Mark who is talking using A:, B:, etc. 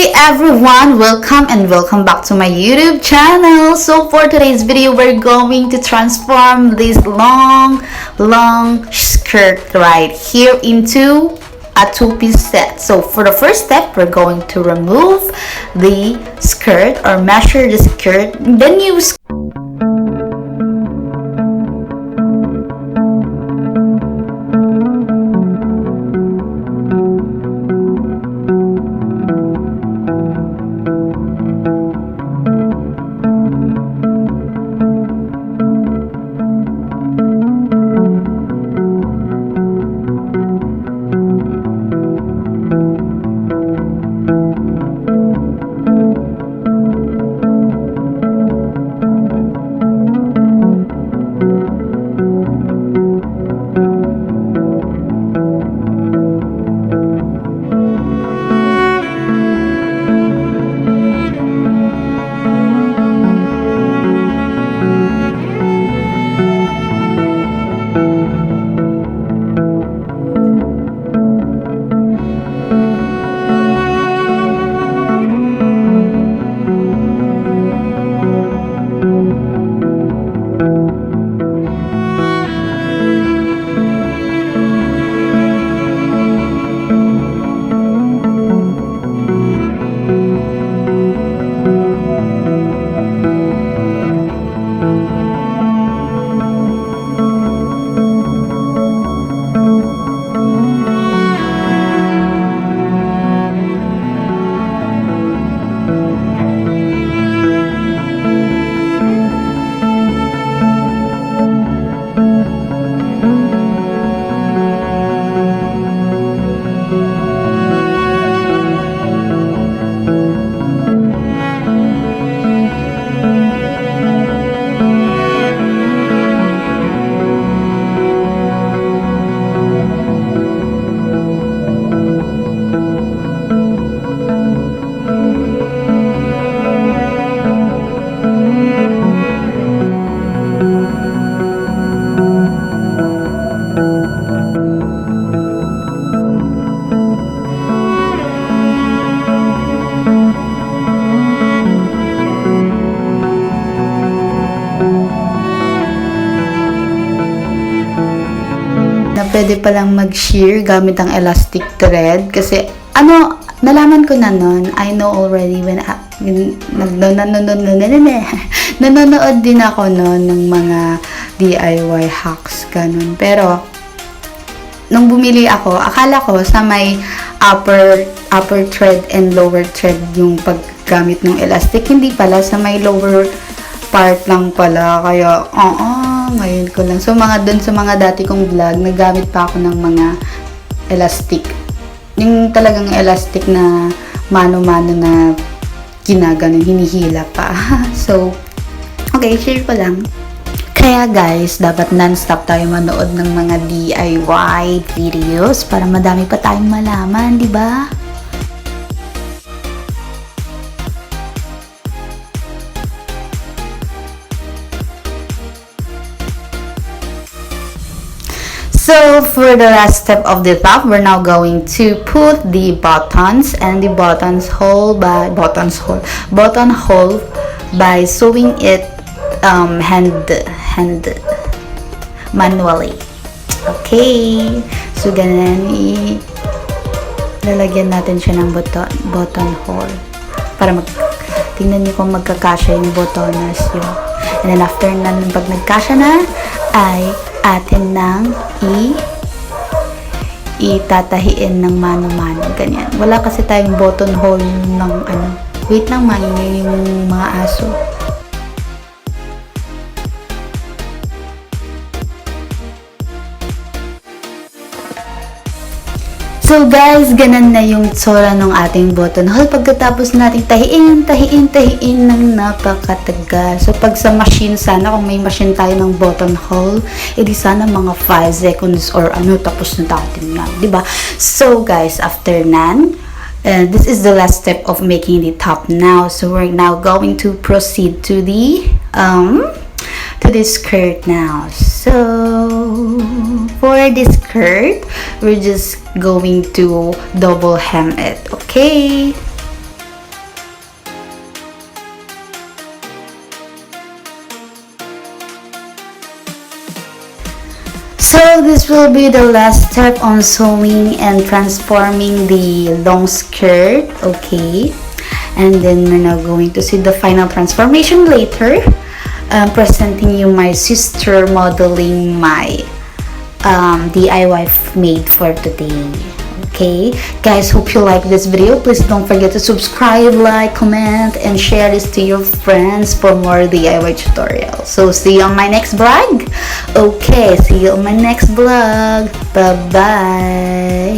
A: Hey everyone, welcome back to my YouTube channel. So for today's video, we're going to transform this long skirt right here into a two-piece set. So for the first step, we're going to remove the skirt or measure the skirt, then use na pwede palang mag-shear gamit ang elastic thread kasi nalaman ko na nun. I know already when nanonood din ako nun ng mga DIY hacks ganun. Pero nung bumili ako, akala ko sa may upper thread and lower thread yung paggamit ng elastic. Hindi pala, sa may lower part lang pala. Kaya ngayon ko lang. So dun sa mga dati kong vlog, naggamit pa ako ng mga elastic. Yung talagang elastic na mano-mano na ginaganon, hinihila pa. So, okay, share ko lang. Kaya guys, dapat non-stop tayo manood ng mga DIY videos para madami pa tayong malaman, di ba? So, for the last step of the top, we're now going to put the buttons and the button hole by sewing it hand manually. Okay. So, ganun lalagyan natin siya ng button hole para tingnan niyo kung magkakasya yung botonas yun. And then after pag nagkasya na, ay atin nang itatahiin ng mano-mano, ganyan. Wala kasi tayong button hole ng wait lang, maingay yung mga aso. So guys, ganun na yung tsura ng ating button hole. Pagkatapos natin tahiin ng napakatagal. So pag sa machine, sana kung may machine tayo ng button hole, edi sana mga 5 seconds or tapos na natin yan, diba? So guys, after nan, this is the last step of making the top now. So we're now going to proceed to the skirt now. So for this skirt, we're just going to double hem it, okay? So this will be the last step on sewing and transforming the long skirt, okay? And then we're now going to see the final transformation later. Presenting you my sister modeling my DIY made for today. Okay, guys, hope you like this video. Please don't forget to subscribe, like, comment, and share this to your friends for more DIY tutorials. So see you on my next vlog. Okay, see you on my next vlog. Bye bye.